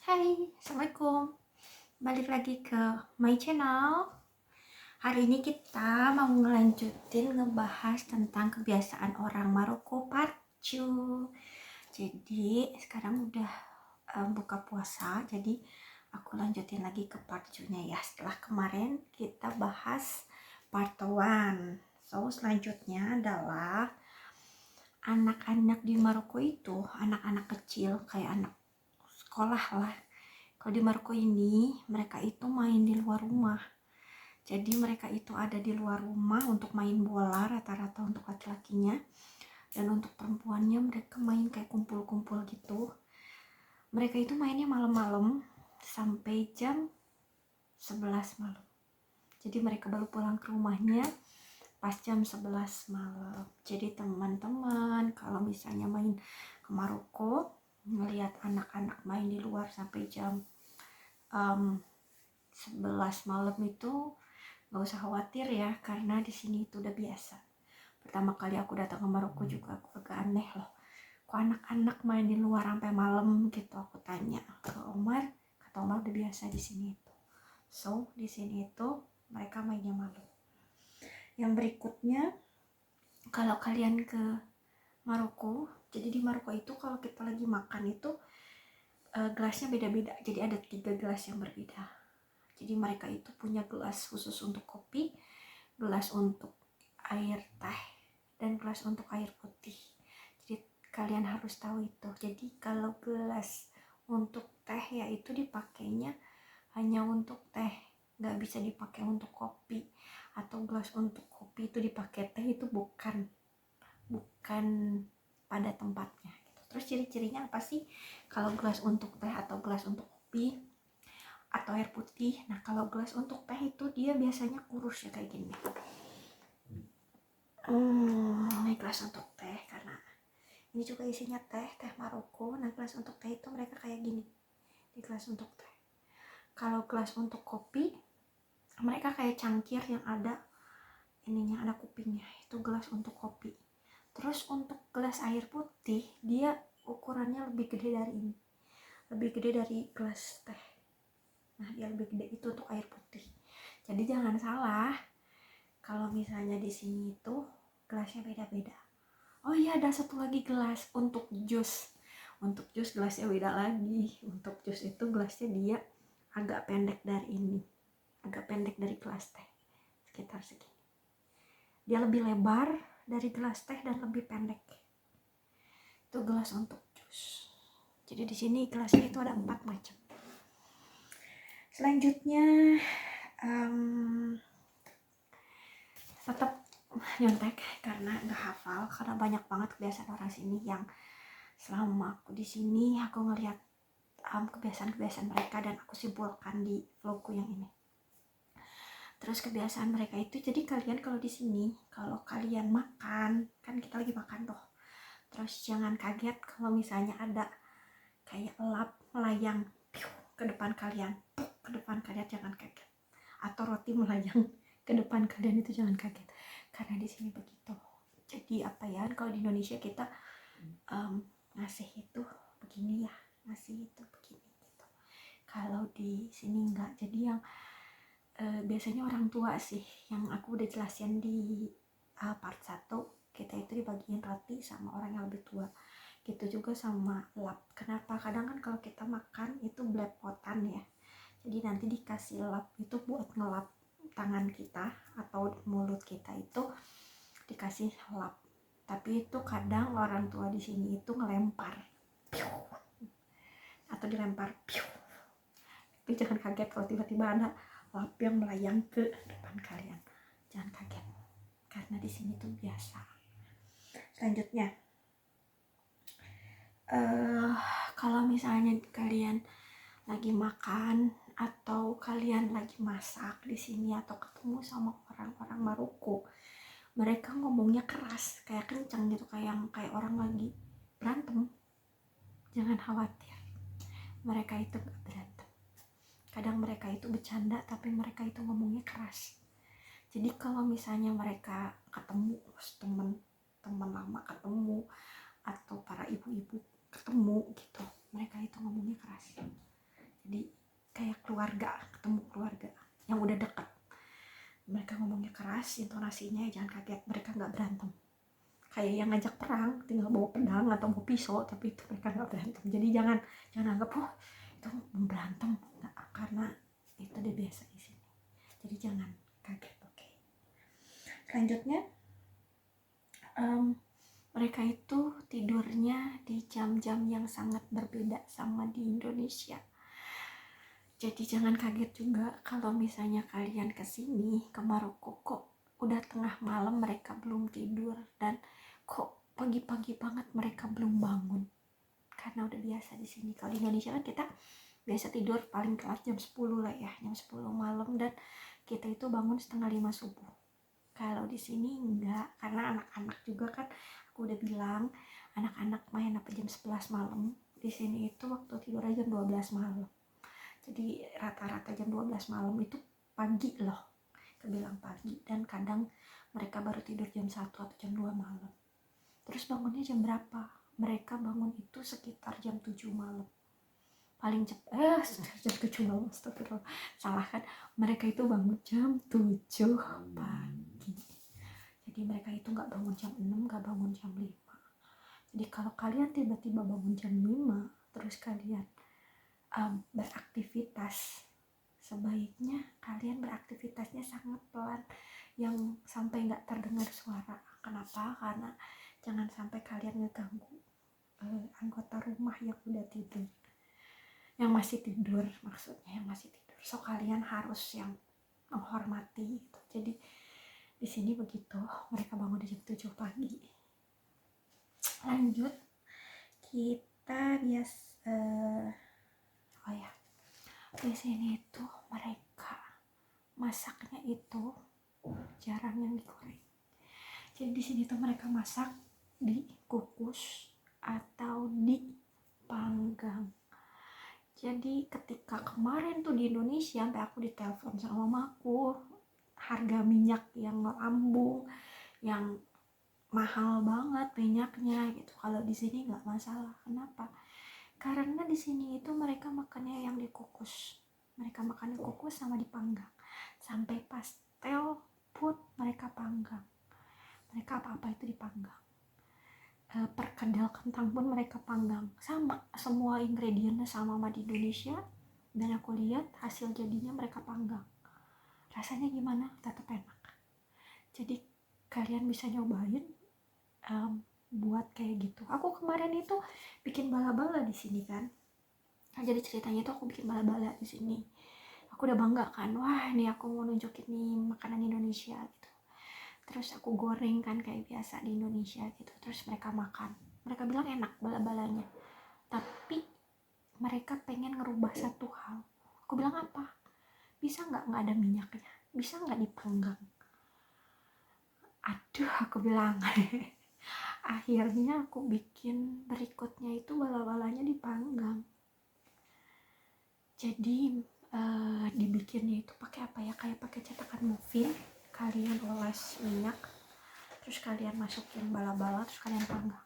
Hai, Assalamualaikum. Balik lagi ke my channel. Hari ini kita mau ngelanjutin ngebahas tentang kebiasaan orang Maroko part 2. Jadi sekarang udah buka puasa, jadi aku lanjutin lagi ke part 2-nya ya. Setelah kemarin kita bahas part 1. So, selanjutnya adalah anak-anak di Maroko itu, anak-anak kecil kayak anak sekolah lah. Kalau di Maroko ini, mereka itu main di luar rumah. Jadi mereka itu ada di luar rumah untuk main bola rata-rata untuk laki-lakinya. Dan untuk perempuannya mereka main kayak kumpul-kumpul gitu. Mereka itu mainnya malam-malam sampai jam 11 malam. Jadi mereka baru pulang ke rumahnya pas jam 11 malam. Jadi teman-teman kalau misalnya main ke Maroko, ngelihat anak-anak main di luar sampai jam 11 malam itu gak usah khawatir ya, karena di sini itu udah biasa. Pertama kali aku datang ke Maroko juga aku agak aneh loh, kok anak-anak main di luar sampai malam gitu. Aku tanya ke Omar, kata Omar udah biasa di sini itu. So di sini itu mereka mainnya malam. Yang berikutnya, kalau kalian ke Maroko, jadi di Maroko itu kalau kita lagi makan itu gelasnya beda-beda. Jadi ada 3 gelas yang berbeda. Jadi mereka itu punya gelas khusus untuk kopi, gelas untuk air teh, dan gelas untuk air putih. Jadi kalian harus tahu itu. Jadi kalau gelas untuk teh ya itu dipakainya hanya untuk teh, nggak bisa dipakai untuk kopi. Atau gelas untuk kopi itu dipakai teh, itu bukan pada tempatnya gitu. Terus ciri-cirinya apa sih kalau gelas untuk teh atau gelas untuk kopi atau air putih? Nah kalau gelas untuk teh itu dia biasanya kurus ya kayak gini. Ini gelas untuk teh karena ini juga isinya teh Maroko. Nah gelas untuk teh itu mereka kayak gini di gelas untuk teh. Kalau gelas untuk kopi mereka kayak cangkir yang ada ininya, ada kupingnya, itu gelas untuk kopi. Terus untuk gelas air putih dia ukurannya lebih gede dari ini, lebih gede dari gelas teh. Nah dia lebih gede, itu untuk air putih. Jadi jangan salah kalau misalnya di sini itu gelasnya beda-beda. Oh iya, ada satu lagi gelas untuk jus. Untuk jus gelasnya beda lagi. Untuk jus itu gelasnya dia agak pendek dari ini, agak pendek dari gelas teh, sekitar segini. Dia lebih lebar dari gelas teh dan lebih pendek. Itu gelas untuk jus. Jadi di sini gelasnya itu ada 4 macam. Selanjutnya tetap nyontek karena nggak hafal, karena banyak banget kebiasaan orang sini yang selama aku di sini aku ngelihat kebiasaan-kebiasaan mereka dan aku simpulkan di vlogku yang ini. Terus kebiasaan mereka itu, jadi kalian kalau di sini kalau kalian makan, kan kita lagi makan tuh, terus jangan kaget kalau misalnya ada kayak lap melayang ke depan kalian, jangan kaget. Atau roti melayang ke depan kalian, itu jangan kaget, karena di sini begitu. Jadi apa ya, kalau di Indonesia kita ngasih itu begini ya, ngasih itu begini gitu. Kalau di sini enggak. Jadi yang biasanya orang tua sih, yang aku udah jelasin di part 1, kita itu dibagiin roti sama orang yang lebih tua. Gitu juga sama lap. Kenapa? Kadang kan kalau kita makan itu belepotan ya, jadi nanti dikasih lap itu buat ngelap tangan kita atau mulut kita, itu dikasih lap. Tapi itu kadang orang tua di sini itu ngelempar atau dilempar. Tapi jangan kaget kalau tiba-tiba ada lap yang melayang ke depan kalian, jangan kaget, karena di sini tuh biasa. Selanjutnya, kalau misalnya kalian lagi makan atau kalian lagi masak di sini atau ketemu sama orang-orang Maroko, mereka ngomongnya keras, kayak kencang gitu, kayak orang lagi berantem. Jangan khawatir, mereka itu gak berantem. Kadang mereka itu bercanda, tapi mereka itu ngomongnya keras. Jadi kalau misalnya mereka ketemu teman lama atau para ibu-ibu ketemu gitu, mereka itu ngomongnya keras. Jadi kayak keluarga, ketemu keluarga yang udah dekat. Mereka ngomongnya keras, intonasinya jangan kaget, mereka nggak berantem. Kayak yang ngajak perang, tinggal bawa pedang atau bawa pisau, tapi itu mereka nggak berantem. Jadi jangan anggap itu berantem, nggak, karena itu udah biasa di sini. Jadi jangan kaget, oke? Selanjutnya, mereka itu tidurnya di jam-jam yang sangat berbeda sama di Indonesia. Jadi jangan kaget juga kalau misalnya kalian kesini ke Maroko kok udah tengah malam mereka belum tidur, dan kok pagi-pagi banget mereka belum bangun. Karena udah biasa di sini. Kalau di Indonesia kan kita biasa tidur paling telat jam 10 lah ya, jam 10 malam, dan kita itu bangun setengah 5 subuh. Kalau di sini enggak, karena anak-anak juga kan, aku udah bilang anak-anak main apa jam 11 malam. Di sini itu waktu tidur jam 12 malam. Jadi rata-rata jam 12 malam itu pagi loh, kebilang pagi, dan kadang mereka baru tidur jam 1 atau jam 2 malam. Terus bangunnya jam berapa? Mereka bangun itu sekitar jam 7 malam. Paling cepat jam 7 malam, astagfirullah. Salah kan? Mereka itu bangun jam 7 pagi. Jadi mereka itu gak bangun jam 6, gak bangun jam 5. Jadi kalau kalian tiba-tiba bangun jam 5, terus kalian beraktivitas, sebaiknya kalian beraktivitasnya sangat pelan, yang sampai gak terdengar suara. Kenapa? Karena jangan sampai kalian ngeganggu anggota rumah yang udah tidur, yang masih tidur, maksudnya yang masih tidur. So kalian harus yang menghormati gitu. Jadi di sini begitu, mereka bangun di jam 7 pagi. Lanjut, kita di sini itu mereka masaknya itu jarang yang digoreng. Jadi di sini tuh mereka masak dikukus atau dipanggang. Jadi ketika kemarin tuh di Indonesia, sampai aku ditelepon sama mamaku, harga minyak yang melambung, yang mahal banget minyaknya gitu. Kalau di sini nggak masalah. Kenapa? Karena di sini itu mereka makannya yang dikukus. Mereka makan dikukus sama dipanggang. Sampai pastel pun mereka panggang. Mereka apa-apa itu dipanggang. Perkedel kentang pun mereka panggang. Sama, semua ingredientnya sama di Indonesia. Dan aku lihat hasil jadinya mereka panggang. Rasanya gimana? Tetap enak. Jadi kalian bisa nyobain buat kayak gitu. Aku kemarin itu bikin bala-bala di sini kan. Nah, jadi ceritanya itu aku bikin bala-bala di sini. Aku udah bangga kan, wah ini aku mau nunjukin nih makanan Indonesia gitu. Terus aku goreng kan kayak biasa di Indonesia gitu. Terus mereka makan. Mereka bilang enak bala-balanya. Tapi mereka pengen ngerubah satu hal. Aku bilang apa? Bisa nggak ada minyaknya? Bisa nggak dipanggang? Aduh, aku bilang. Akhirnya aku bikin berikutnya itu bala-balanya dipanggang. Jadi dibikinnya itu pakai apa ya, kayak pakai cetakan muffin. Kalian oles minyak, terus kalian masukin bala-bala, terus kalian panggang.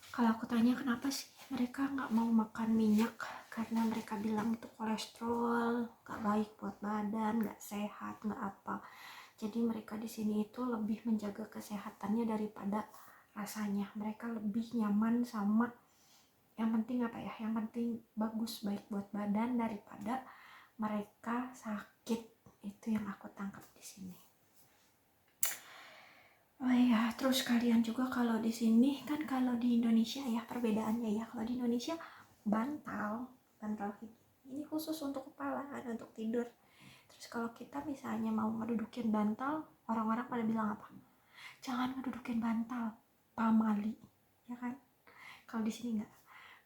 Kalau aku tanya kenapa sih mereka nggak mau makan minyak, karena mereka bilang itu kolesterol, nggak baik buat badan, nggak sehat, nggak apa. Jadi mereka di sini itu lebih menjaga kesehatannya daripada rasanya. Mereka lebih nyaman sama yang penting apa ya? Yang penting bagus, baik buat badan daripada mereka sakit. Itu yang aku tangkap di sini. Oh iya, terus kalian juga kalau di sini kan, kalau di Indonesia ya perbedaannya ya. Kalau di Indonesia bantal ini khusus untuk kepala, untuk tidur. Terus kalau kita misalnya mau ngedudukin bantal, orang-orang pada bilang apa? Jangan ngedudukin bantal, pamali, ya kan? Kalau di sini nggak.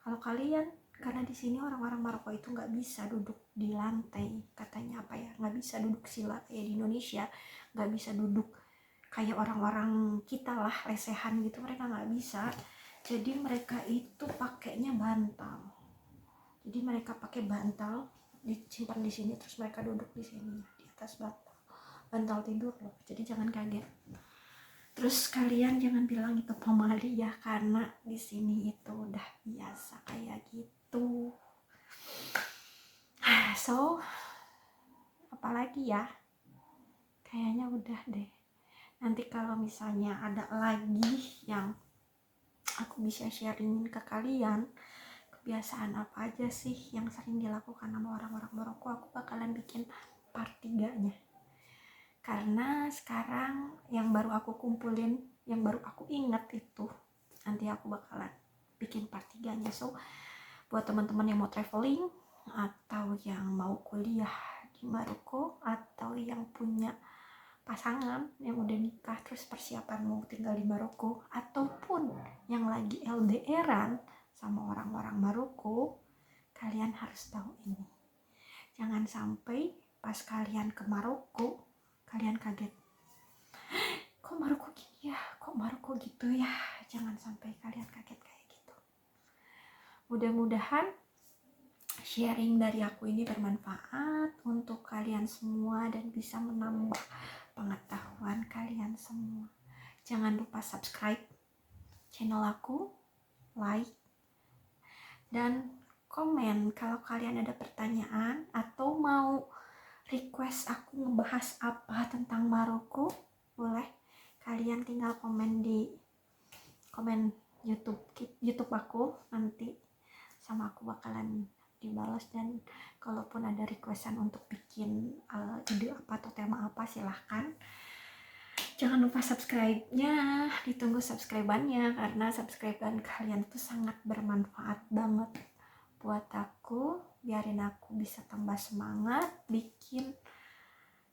Kalau kalian, karena di sini orang-orang Maroko itu nggak bisa duduk di lantai, katanya apa ya? Nggak bisa duduk sila kayak di Indonesia, nggak bisa duduk kayak orang-orang kita lah, lesehan gitu, mereka nggak bisa. Jadi mereka itu pakainya bantal. Jadi mereka pakai bantal, disimpan di sini, terus mereka duduk di sini di atas bantal tidur loh. Jadi jangan kaget. Terus kalian jangan bilang itu pamali ya, karena di sini itu udah biasa kayak gitu. So apalagi ya, kayaknya udah deh. Nanti kalau misalnya ada lagi yang aku bisa sharingin ke kalian, kebiasaan apa aja sih yang sering dilakukan sama orang-orang Maroko, aku bakalan bikin part 3-nya. Karena sekarang yang baru aku kumpulin, yang baru aku inget itu, nanti aku bakalan bikin part 3-nya. So buat teman-teman yang mau traveling atau yang mau kuliah di Maroko, atau yang punya pasangan yang udah nikah terus persiapan mau tinggal di Maroko, ataupun yang lagi LDRan sama orang-orang Maroko, kalian harus tahu ini. Jangan sampai pas kalian ke Maroko kalian kaget, kok Maroko gini ya, kok Maroko gitu ya. Jangan sampai kalian kaget kayak gitu. Mudah-mudahan sharing dari aku ini bermanfaat untuk kalian semua dan bisa menambah pengetahuan kalian semua. Jangan lupa subscribe channel aku, like, dan komen kalau kalian ada pertanyaan atau mau request aku ngebahas apa tentang Maroko. Boleh kalian tinggal komen di komen YouTube aku, nanti sama aku bakalan dibalas. Dan kalaupun ada requestan untuk bikin ide apa atau tema apa, silahkan. Jangan lupa subscribe-nya, ditunggu subscribe-annya, karena subscribe-an kalian itu sangat bermanfaat banget buat aku, biarin aku bisa tambah semangat bikin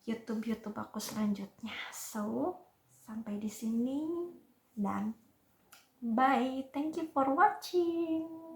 YouTube aku selanjutnya. So, sampai di sini dan bye. Thank you for watching.